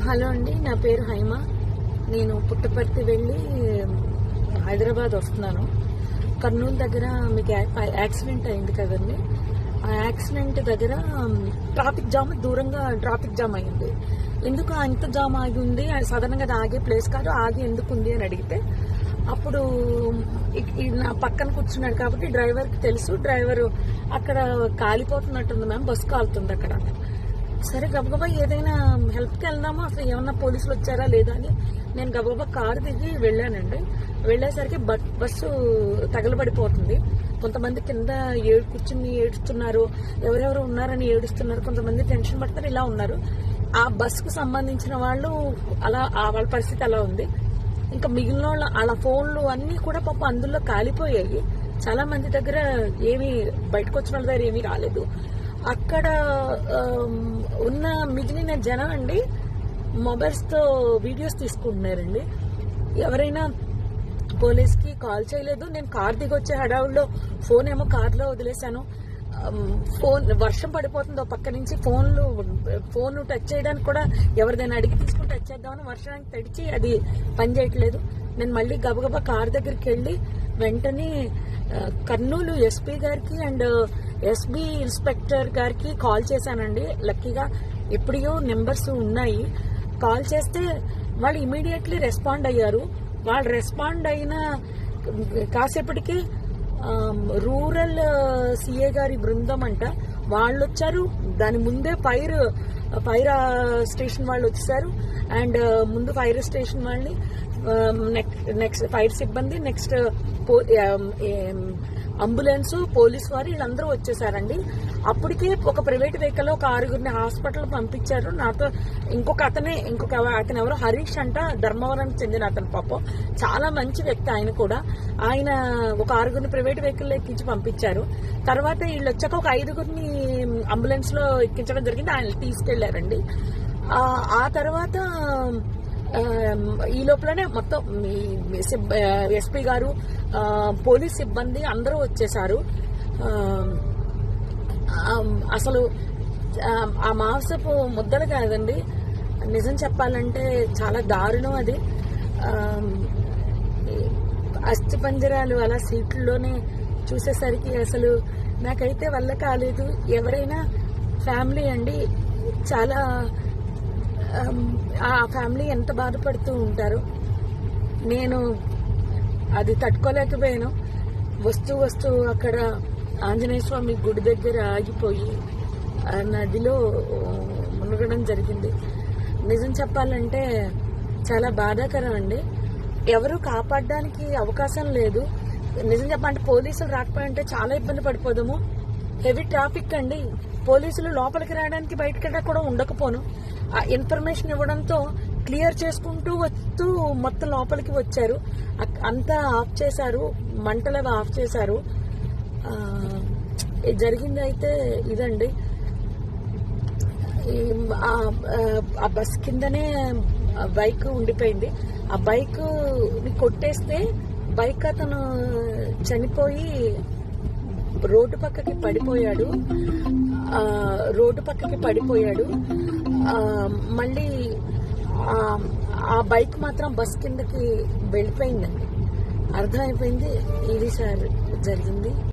Hello అండి, నా పేరు హైమ. నేను పుట్టపర్తి వెళ్ళి హైదరాబాద్ వస్తున్నాను. కర్నూలు దగ్గర మీకు యాక్సిడెంట్ అయింది కదండి. ఆ యాక్సిడెంట్ దగ్గర ట్రాఫిక్ జామ్, దూరంగా ట్రాఫిక్ జామ్ అయింది. ఎందుకు అంత జామ్ ఆగి ఉంది? సాధారణంగా అది ఆగే ప్లేస్ కాదు, ఆగి ఎందుకు ఉంది అని అడిగితే అప్పుడు నా పక్కన కూర్చున్నాడు కాబట్టి డ్రైవర్కి తెలుసు. డ్రైవరు అక్కడ కాలిపోతున్నట్టుంది మ్యామ్, బస్సు కాలుతుంది అక్కడ. సరే గబగబా ఏదైనా హెల్ప్కి వెళ్దామా, అసలు ఏమన్నా పోలీసులు వచ్చారా లేదా అని నేను గబగబా కారు దిగి వెళ్ళానండి. వెళ్ళేసరికి బస్సు తగలబడిపోతుంది. కొంతమంది కింద కూర్చుని ఏడుస్తున్నారు, ఎవరెవరు ఉన్నారని ఏడుస్తున్నారు, కొంతమంది టెన్షన్ పడతారు, ఇలా ఉన్నారు. ఆ బస్సుకు సంబంధించిన వాళ్ళు అలా వాళ్ళ పరిస్థితి అలా ఉంది. ఇంకా మిగిలిన వాళ్ళ ఫోన్లు అన్నీ కూడా పాప అందులో కాలిపోయాయి. చాలా మంది దగ్గర ఏమీ బయటకు వచ్చిన వాళ్ళ దగ్గర ఏమీ రాలేదు. అక్కడ ఉన్న మిగిలిన జనం అండి మొబైల్స్తో వీడియోస్ తీసుకుంటున్నారండి. ఎవరైనా పోలీస్కి కాల్ చేయలేదు. నేను కార్ దిగి వచ్చే హడావుల్లో ఫోన్ ఏమో కార్లో వదిలేశాను. వర్షం పడిపోతుంది ఒక పక్క నుంచి. ఫోన్ టచ్ చేయడానికి కూడా ఎవరిదైనా అడిగి తీసుకుని టచ్ చేద్దామని వర్షానికి తడిచి అది పనిచేయట్లేదు. నేను మళ్ళీ గబగబా కార్ దగ్గరికి వెళ్ళి వెంటనే కర్నూలు ఎస్పీ గారికి అండ్ ఎస్బీ ఇన్స్పెక్టర్ గారికి కాల్ చేశానండి. లక్కీగా ఎప్పుడో నెంబర్స్ ఉన్నాయి. కాల్ చేస్తే వాళ్ళు ఇమీడియట్లీ రెస్పాండ్ అయ్యారు. వాళ్ళు రెస్పాండ్ అయిన కాసేపటికి రూరల్ సిఏ గారి బృందం అంట వాళ్ళు వచ్చారు. దాని ముందే ఫైర్ స్టేషన్ వాళ్ళు వచ్చేసారు. అండ్ ముందు ఫైర్ స్టేషన్ వాళ్ళని, నెక్స్ట్ ఫైర్ సిబ్బంది, నెక్స్ట్ అంబులెన్స్, పోలీస్ వారు వీళ్ళందరూ వచ్చేసారండి. అప్పటికే ఒక ప్రైవేట్ వెహికల్ ఒక 6గురిని హాస్పిటల్ పంపించారు. నాతో ఇంకొక అతను ఎవరో హరీష్ అంట, ధర్మవరానికి చెందిన అతను. పాపం చాలా మంచి వ్యక్తి ఆయన కూడా. ఆయన ఒక 6గురిని ప్రైవేట్ వెహికల్ ఎక్కించి పంపించారు. తర్వాత వీళ్ళు వచ్చాక ఒక 5గురిని అంబులెన్స్ లో ఎక్కించడం జరిగింది. ఆయన తీసుకెళ్లారండి. ఆ తర్వాత ఈ లోపలనే మొత్తం ఎస్పీ గారు, పోలీస్ సిబ్బంది అందరూ వచ్చేసారు. అసలు ఆ మాంసపు ముద్దలు కాదండి, నిజం చెప్పాలంటే చాలా దారుణం అది. అస్థిపంజరాలు అలా సీట్లలోనే చూసేసరికి అసలు నాకైతే వల్ల కాలేదు. ఎవరైనా ఫ్యామిలీ అండి, చాలా ఆ ఫ్యామిలీ ఎంత బాధపడుతూ ఉంటారు. నేను అది తట్టుకోలేకపోయాను. వస్తూ అక్కడ ఆంజనేయ స్వామి గుడి దగ్గర ఆగిపోయి నదిలో మునగడం జరిగింది. నిజం చెప్పాలంటే చాలా బాధాకరం అండి. ఎవరు కాపాడడానికి అవకాశం లేదు. నిజం చెప్పాలంటే పోలీసులు రాకపోయింటే చాలా ఇబ్బంది పడిపోదాము. హెవీ ట్రాఫిక్ అండి. పోలీసులు లోపలికి రావడానికి బయటకి కూడా ఉండకపోను. ఆ ఇన్ఫర్మేషన్ ఇవ్వడంతో క్లియర్ చేసుకుంటూ వస్తూ మొత్తం లోపలికి వచ్చారు. అంతా ఆఫ్ చేశారు, మంటలు ఆఫ్ చేశారు. జరిగింది అయితే ఇదండి. ఆ బస్ కిందనే బైక్ ఉండిపోయింది. ఆ బైక్ కొట్టేస్తే బైక్ అతను చనిపోయి రోడ్డు పక్కకి పడిపోయాడు. మళ్ళీ ఆ బైక్ మాత్రం బస్ కిందకి వెళ్ళిపోయిందండి. అర్థమైపోయింది ఇది సార్ జరిగింది.